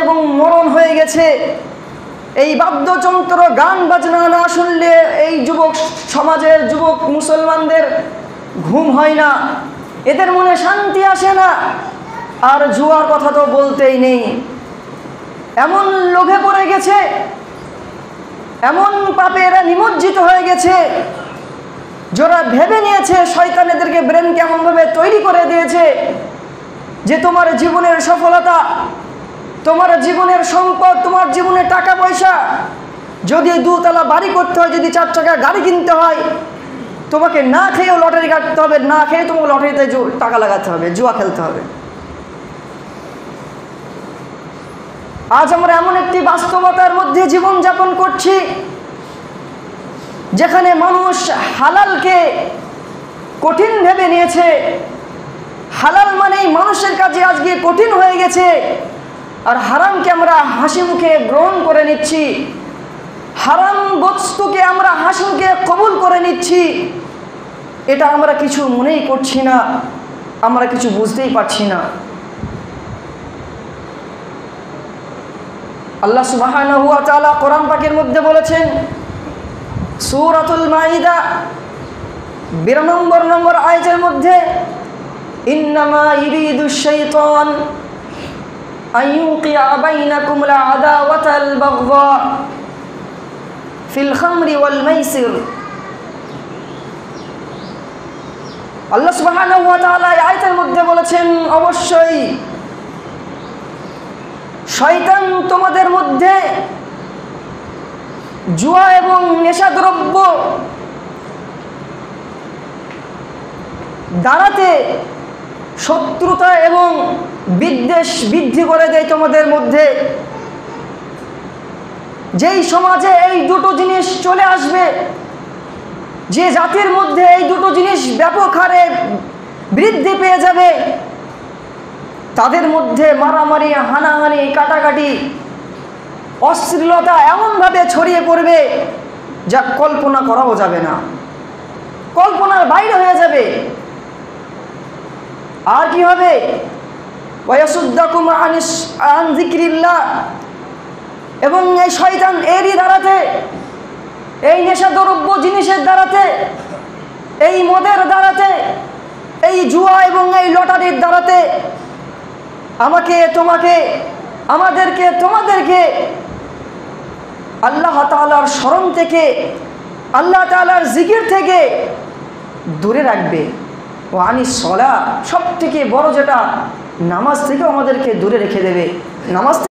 এবং মরণ হয়ে গেছে। এই বাদ্যযন্ত্র গান বাজনা না শুনলে এই যুবক সমাজের যুবক মুসলমানদের ঘুম হয় না, এদের মনে শান্তি আসে না। আর জুয়ার কথা তো বলতেই নেই। এমন লোভে পড়ে গেছে, এমন পাপে এরা নিমজ্জিত হয়ে গেছে, যারা ভেবে নিয়েছে, শয়তান এদেরকে ব্রেন কেমনভাবে তৈরি করে দিয়েছে যে তোমার জীবনের সফলতা, তোমার জীবনের সম্পদ, তোমার জীবনের টাকা পয়সা, যদি 2 তলা বাড়ি করতে হয়, যদি 4 চাকা গাড়ি কিনতে হয়, তোমাকে না খেয়েও লটারি কাটতে হবে, না খেয়ে তোমাকে লটারিতে টাকা লাগাতে হবে, জুয়া খেলতে হবে। আজ আমরা এমন একটি বাস্তবতার মধ্যে জীবনযাপন করছি যেখানে মানুষ হালালকে কঠিন ভেবে নিয়েছে। হালাল মানেই মানুষের কাছে আজকে কঠিন হয়ে গেছে, আর হারামকে আমরা হাসি মুখে গ্রহণ করে নিচ্ছি, হারাম বস্তুকে আমরা হাসি মুখে কবুল করে নিচ্ছি। এটা আমরা কিছু মনেই করছি না, আমরা কিছু বুঝতেই পারছি না। আল্লাহ সুবহানাহু ওয়া তাআলা কোরআন পাকের মধ্যে বলেছেন, সূরাতুল মাইদা 92 নম্বর আয়াতের মধ্যে, ইন্নামা ইরিদুশ শাইতান আইয়ুকিয়া বাইনাকুমুল আদাওয়াতাল বাগদা ফিল খামরি ওয়াল মাইসির। আল্লাহ সুবহানাহু ওয়া তাআলা এই আয়াতের মধ্যে বলেছেন, অবশ্যই শয়তান তোমাদের মধ্যে জুয়া এবং নেশাদ্রব্য দ্বারাতে শত্রুতা এবং বিদ্বেষ বৃদ্ধি করে দেয় তোমাদের মধ্যে। যেই সমাজে এই দুটো জিনিস চলে আসবে, যে জাতির মধ্যে এই দুটো জিনিস ব্যাপক হারে বৃদ্ধি পেয়ে যাবে, তাদের মধ্যে মারামারি, হানাহানি, কাটাকাটি, অশ্লীলতা এমনভাবে ছড়িয়ে পড়বে যা কল্পনা করাও যাবে না, কল্পনার বাইরে হয়ে যাবে। আর কি হবে? ওয়ায়াসুদ্দাকুম আন যিকরিল্লাহ, এবং এই শয়তান এরই দ্বারাতে, এই নেশাদ্রব্য জিনিসের দ্বারাতে, এই মদের দ্বারাতে, এই জুয়া এবং এই লটারির দ্বারাতে আমাকে, তোমাকে, আমাদেরকে, তোমাদেরকে আল্লাহ তাআলার স্মরণ থেকে, আল্লাহ তাআলার জিকির থেকে দূরে রাখবে। ও আনিস সালাহ, সব থেকে বড় যেটা, নামাজ থেকেও আমাদেরকে দূরে রেখে দেবে। নামাজ